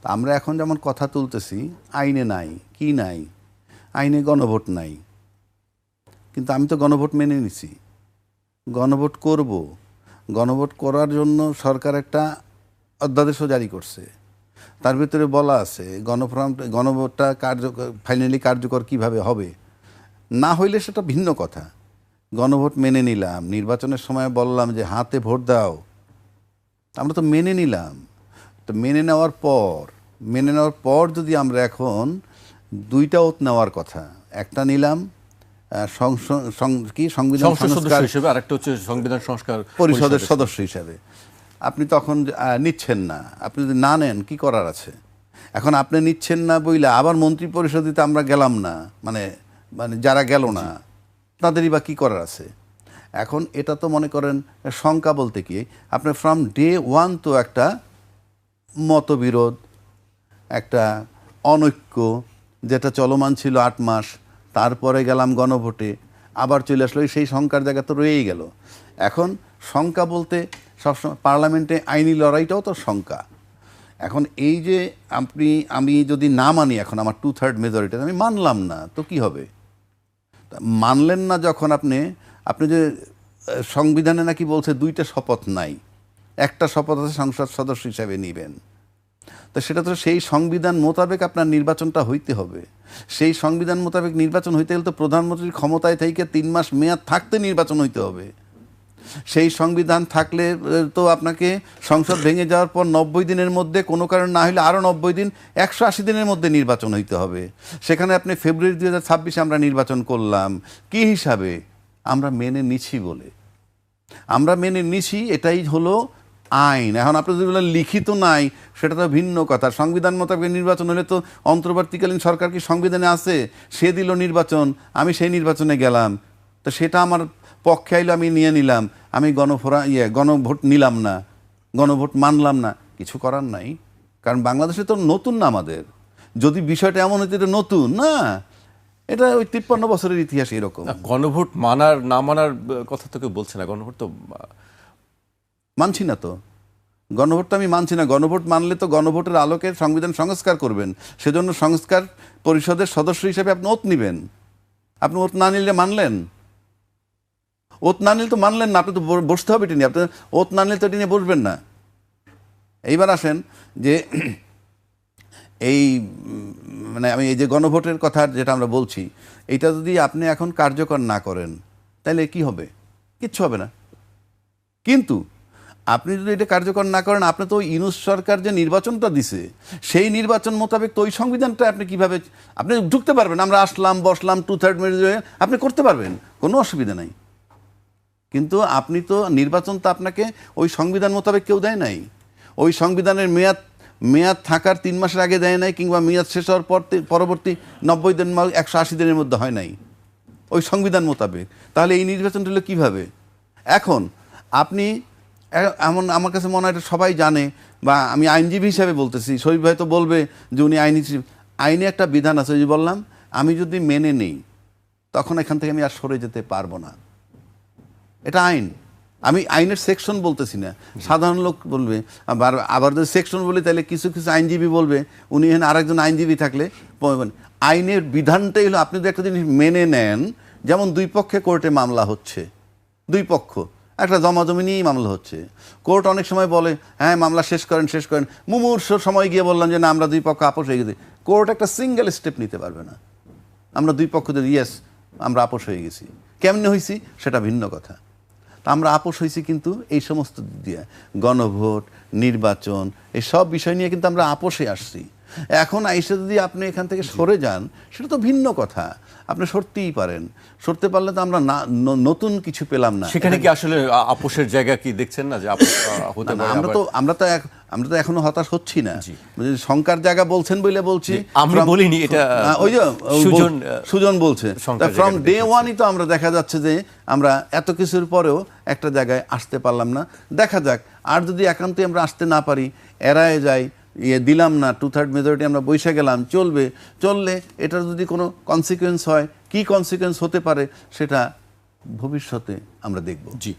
আমরা এখন যেমন কথা তুলতেছি, আইনে নাই, কি নাই, আইনে গণভোট নাই, কিন্তু আমি তো গণভোট মেনে নিছি, গণভোট করব। গণভোট করার জন্য সরকার একটা অধ্যাদেশও জারি করছে, তার ভিতরে বলা আছে গণভোটটা ফাইনালি কার্যকর কিভাবে হবে। না হইলে সেটা ভিন্ন কথা। গণভোট মেনে নিলাম, নির্বাচনের সময় বললাম যে হাতে ভোট দাও, আমরা তো মেনে নিলাম। তো মেনে নেওয়ার পর যদি আমরা এখন দুইটা ওত নেওয়ার কথা, একটা নিলাম সংবিধান সংস্কার হিসেবে, আরেকটা হচ্ছে সংবিধান সংস্কার পরিষদের সদস্য হিসাবে, আপনি তখন নিচ্ছেন না। আপনি যদি না নেন কি করার আছে? এখন আপনি নিচ্ছেন না বইলে আবার মন্ত্রী পরিষদে আমরা গেলাম না, মানে মানে যারা গেল না তাদেরই বা কী করার আছে? এখন এটা তো মনে করেন শঙ্কা বলতে কি, আপনার ফ্রম ডে ওয়ান তো একটা মতবিরোধ, একটা অনৈক্য যেটা চলমান ছিল 8 মাস, তারপরে গেলাম গণভোটে, আবার চলে আসলো, সেই শঙ্কার জায়গা তো রয়েই গেল। এখন শঙ্কা বলতে সবসময় পার্লামেন্টে আইনি লড়াইটাও তো শঙ্কা। এখন এই যে আমি যদি না মানি, এখন আমার 2/3 মেজরিটি আমি মানলাম না, তো কি হবে? মানলেন না যখন আপনি যে সংবিধানে নাকি বলছে 2টা শপথ নাই, একটা শপথ আছে সংসদ সদস্য হিসাবে নেবেন, তো সেটা তো সেই সংবিধান মোতাবেক আপনার নির্বাচনটা হইতে হবে। সেই সংবিধান মোতাবেক নির্বাচন হইতে গেলে তো প্রধানমন্ত্রীর ক্ষমতায় থেকে 3 মাস মেয়াদ থাকতে নির্বাচন হইতে হবে। সেই সংবিধান থাকলে তো আপনাকে সংসদ ভেঙে যাওয়ার পর 90 দিনের মধ্যে, কোনো কারণ না হলে আরও 90 দিন, 180 দিনের মধ্যে নির্বাচন হইতে হবে। সেখানে আপনি ফেব্রুয়ারি 2026 আমরা নির্বাচন করলাম কি হিসাবে? আমরা মেনে নিছি বলে, আমরা মেনে নিছি, এটাই হলো আইন। এখন আপনি যদি বলেন লিখিত নাই, সেটা তো ভিন্ন কথা। সংবিধান মোতাবেক নির্বাচন হলে তো অন্তর্বর্তীকালীন সরকার কি সংবিধানে আছে? সে দিল নির্বাচন, আমি সেই নির্বাচনে গেলাম, তো সেটা আমার পক্ষে আইলো, আমি নিয়ে নিলাম, আমি গণভোট নিলাম না, গণভোট মানলাম না, কিছু করার নাই। কারণ বাংলাদেশে তো নতুন না আমাদের। যদি বিষয়টা এমন হইতে, এটা নতুন না, এটা ওই 53 বছরের ইতিহাস এরকম। গণভোট মানার না মানার কথা তো কেউ বলছে না। গণভোট তো মানছি না, তো গণভোট তো আমি মানছি না। গণভোট মানলে তো গণভোটের আলোকে সংবিধান সংস্কার করবেন, সেজন্য সংস্কার পরিষদের সদস্য হিসেবে আপনি ওত নিবেন। আপনি ওত না নিলে মানলেন? ওত না নিলে তো মানলেন না, আপনি তো বসতে হবে এটি নিয়ে। আপনি ওত না নিলে তো এটি নিয়ে বসবেন না। এইবার আসেন যে এই মানে আমি এই যে গণভোটের কথা যেটা আমরা বলছি, এইটা যদি আপনি এখন কার্যকর না করেন তাহলে কি হবে? কিচ্ছু হবে না। কিন্তু আপনি যদি এটা কার্যকর না করেন, আপনি তো ইউনূস সরকার যে নির্বাচনটা দিছে, সেই নির্বাচন মোতাবেক তো ওই সংবিধানটা আপনি কিভাবে আপনি ঢুকতে পারবেন? আমরা আসলাম, বসলাম, 2/3 মেজরিটি আপনি করতে পারবেন, কোনো অসুবিধা নাই। কিন্তু আপনি তো নির্বাচন তো আপনাকে ওই সংবিধান মোতাবেক কেউ দেয় নাই। ওই সংবিধানের মেয়াদ থাকার 3 মাসের আগে দেয় নাই, কিংবা মেয়াদ শেষ হওয়ার পরবর্তী 90 দিন 180 দিনের মধ্যে হয় নাই ওই সংবিধান মোতাবেক। তাহলে এই নির্বাচনটা হলো কীভাবে? এখন আপনি এমন, আমার কাছে মনে হয় এটা সবাই জানে, বা আমি আইনজীবী হিসাবে বলতেছি, শরীফ ভাই তো বলবে যে উনি আইনে একটা বিধান আছে, যে বললাম আমি যদি মেনে নেই তখন এখান থেকে আমি আর সরে যেতে পারবো না। এটা আইন। আমি আইনের সেকশন বলতেছি না, সাধারণ লোক বলবে। আবার যদি সেকশন বলি তাহলে কিছু কিছু আইনজীবী বলবে, উনি এখানে আরেকজন আইনজীবী থাকলে আইনের বিধানটাই হলো আপনি যদি একটা জিনিস মেনে নেন, যেমন 2 পক্ষে কোর্টে মামলা হচ্ছে, 2 পক্ষ একটা জমাজমি নিয়েই মামলা হচ্ছে, কোর্ট অনেক সময় বলে হ্যাঁ মামলা শেষ করেন, মুমূর্ষ সময় গিয়ে বললাম যে না, আমরা 2 পক্ষ আপোষ হয়ে গেছি। কোর্ট একটা সিঙ্গেল স্টেপ নিতে পারবে না। আমরা 2 পক্ষ যদি ইয়েস আমরা আপোষ হয়ে গেছি, কেমনে হয়েছি সেটা ভিন্ন কথা। তা আমরা আপোষ হয়েছি কিন্তু এই সমস্ত দিয়ে, গণভোট, নির্বাচন, এই সব বিষয় নিয়ে কিন্তু আমরা আপোষে আসছি। এখন এসে যদি আপনি এখান থেকে সরে যান, সেটা তো ভিন্ন কথা। আপনি সরতেই পারেন, সরতে পারলে তো আমরা নতুন কিছু পেলাম না। সেখানে কি আসলে আপোষের জায়গা কি দেখছেন না যে আপোষ হতে পারে? আমরা তো এখনো হতাশ হচ্ছি না। শঙ্কার জায়গা বলছেন বলে বলছি, আমি বলিনি, এটা ওই যে সুজন বলছে। ফ্রম ডে ওয়ানই তো আমরা দেখা যাচ্ছে যে আমরা এত কিছুর পরেও একটা জায়গায় আসতে পারলাম না। দেখা যাক, আর যদি একান্তই আমরা আসতে না পারি, এড়ায় যাই, দিলাম না, 2/3 মেজরিটি আমরা বসে গেলাম, চললে এটার যদি কোনো কনসিকুয়েন্স হয়, কি কনসিকুয়েন্স হতে পারে সেটা ভবিষ্যতে আমরা দেখব। জি।